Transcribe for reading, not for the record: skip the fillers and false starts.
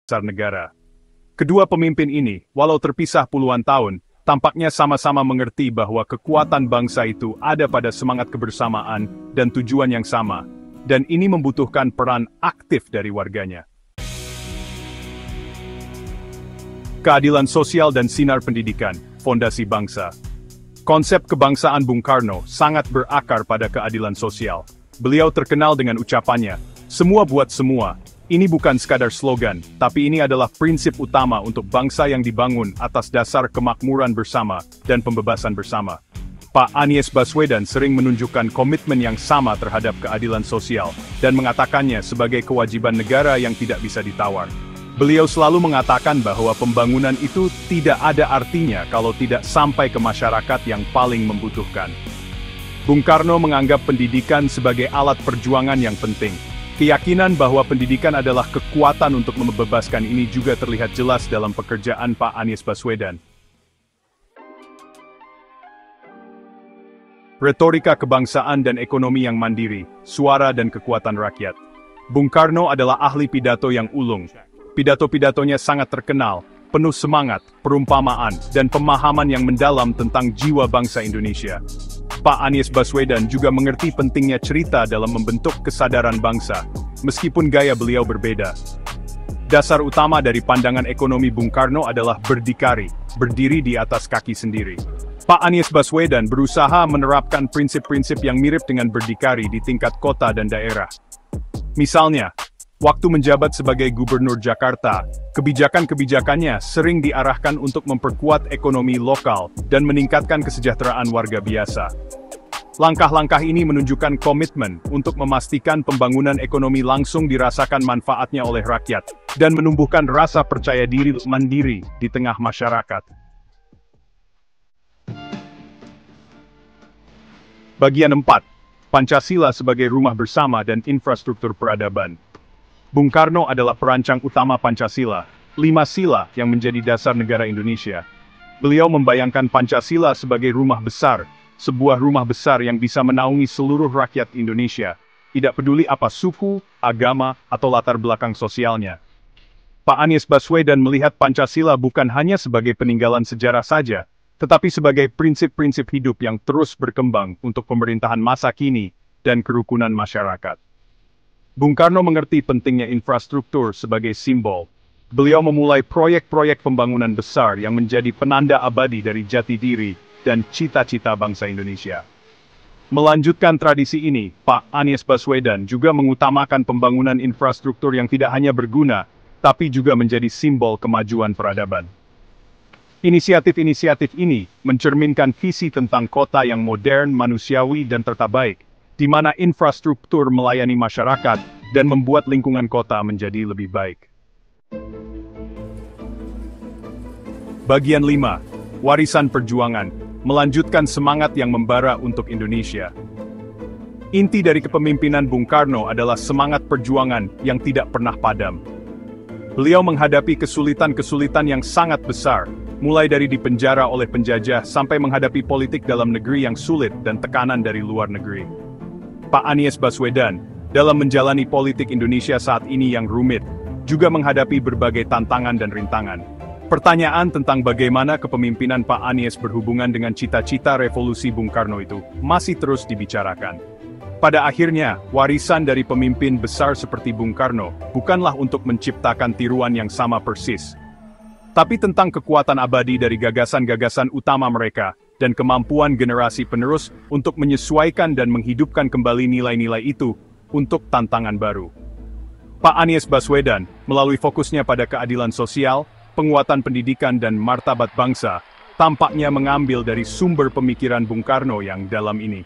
dasar negara. Kedua pemimpin ini, walau terpisah puluhan tahun, tampaknya sama-sama mengerti bahwa kekuatan bangsa itu ada pada semangat kebersamaan dan tujuan yang sama, dan ini membutuhkan peran aktif dari warganya. Keadilan sosial dan sinar pendidikan, fondasi bangsa. Konsep kebangsaan Bung Karno sangat berakar pada keadilan sosial. Beliau terkenal dengan ucapannya, "Semua buat semua." Ini bukan sekadar slogan, tapi ini adalah prinsip utama untuk bangsa yang dibangun atas dasar kemakmuran bersama dan pembebasan bersama. Pak Anies Baswedan sering menunjukkan komitmen yang sama terhadap keadilan sosial, dan mengatakannya sebagai kewajiban negara yang tidak bisa ditawar. Beliau selalu mengatakan bahwa pembangunan itu tidak ada artinya kalau tidak sampai ke masyarakat yang paling membutuhkan. Bung Karno menganggap pendidikan sebagai alat perjuangan yang penting. Keyakinan bahwa pendidikan adalah kekuatan untuk membebaskan ini juga terlihat jelas dalam pekerjaan Pak Anies Baswedan. Retorika kebangsaan dan ekonomi yang mandiri, suara dan kekuatan rakyat. Bung Karno adalah ahli pidato yang ulung. Pidato-pidatonya sangat terkenal, penuh semangat, perumpamaan, dan pemahaman yang mendalam tentang jiwa bangsa Indonesia. Pak Anies Baswedan juga mengerti pentingnya cerita dalam membentuk kesadaran bangsa, meskipun gaya beliau berbeda. Dasar utama dari pandangan ekonomi Bung Karno adalah berdikari, berdiri di atas kaki sendiri. Pak Anies Baswedan berusaha menerapkan prinsip-prinsip yang mirip dengan berdikari di tingkat kota dan daerah. Misalnya, waktu menjabat sebagai Gubernur Jakarta, kebijakan-kebijakannya sering diarahkan untuk memperkuat ekonomi lokal dan meningkatkan kesejahteraan warga biasa. Langkah-langkah ini menunjukkan komitmen untuk memastikan pembangunan ekonomi langsung dirasakan manfaatnya oleh rakyat, dan menumbuhkan rasa percaya diri mandiri di tengah masyarakat. Bagian 4. Pancasila sebagai rumah bersama dan infrastruktur peradaban. Bung Karno adalah perancang utama Pancasila, 5 sila yang menjadi dasar negara Indonesia. Beliau membayangkan Pancasila sebagai rumah besar, sebuah rumah besar yang bisa menaungi seluruh rakyat Indonesia, tidak peduli apa suku, agama, atau latar belakang sosialnya. Pak Anies Baswedan melihat Pancasila bukan hanya sebagai peninggalan sejarah saja, tetapi sebagai prinsip-prinsip hidup yang terus berkembang untuk pemerintahan masa kini dan kerukunan masyarakat. Bung Karno mengerti pentingnya infrastruktur sebagai simbol. Beliau memulai proyek-proyek pembangunan besar yang menjadi penanda abadi dari jati diri dan cita-cita bangsa Indonesia. Melanjutkan tradisi ini, Pak Anies Baswedan juga mengutamakan pembangunan infrastruktur yang tidak hanya berguna, tapi juga menjadi simbol kemajuan peradaban. Inisiatif-inisiatif ini mencerminkan visi tentang kota yang modern, manusiawi, dan tata baik, di mana infrastruktur melayani masyarakat dan membuat lingkungan kota menjadi lebih baik. Bagian 5. Warisan perjuangan, melanjutkan semangat yang membara untuk Indonesia. Inti dari kepemimpinan Bung Karno adalah semangat perjuangan yang tidak pernah padam. Beliau menghadapi kesulitan-kesulitan yang sangat besar, mulai dari dipenjara oleh penjajah sampai menghadapi politik dalam negeri yang sulit dan tekanan dari luar negeri. Pak Anies Baswedan, dalam menjalani politik Indonesia saat ini yang rumit, juga menghadapi berbagai tantangan dan rintangan. Pertanyaan tentang bagaimana kepemimpinan Pak Anies berhubungan dengan cita-cita revolusi Bung Karno itu masih terus dibicarakan. Pada akhirnya, warisan dari pemimpin besar seperti Bung Karno bukanlah untuk menciptakan tiruan yang sama persis, tapi tentang kekuatan abadi dari gagasan-gagasan utama mereka, dan kemampuan generasi penerus untuk menyesuaikan dan menghidupkan kembali nilai-nilai itu untuk tantangan baru. Pak Anies Baswedan, melalui fokusnya pada keadilan sosial, penguatan pendidikan dan martabat bangsa, tampaknya mengambil dari sumber pemikiran Bung Karno yang dalam ini.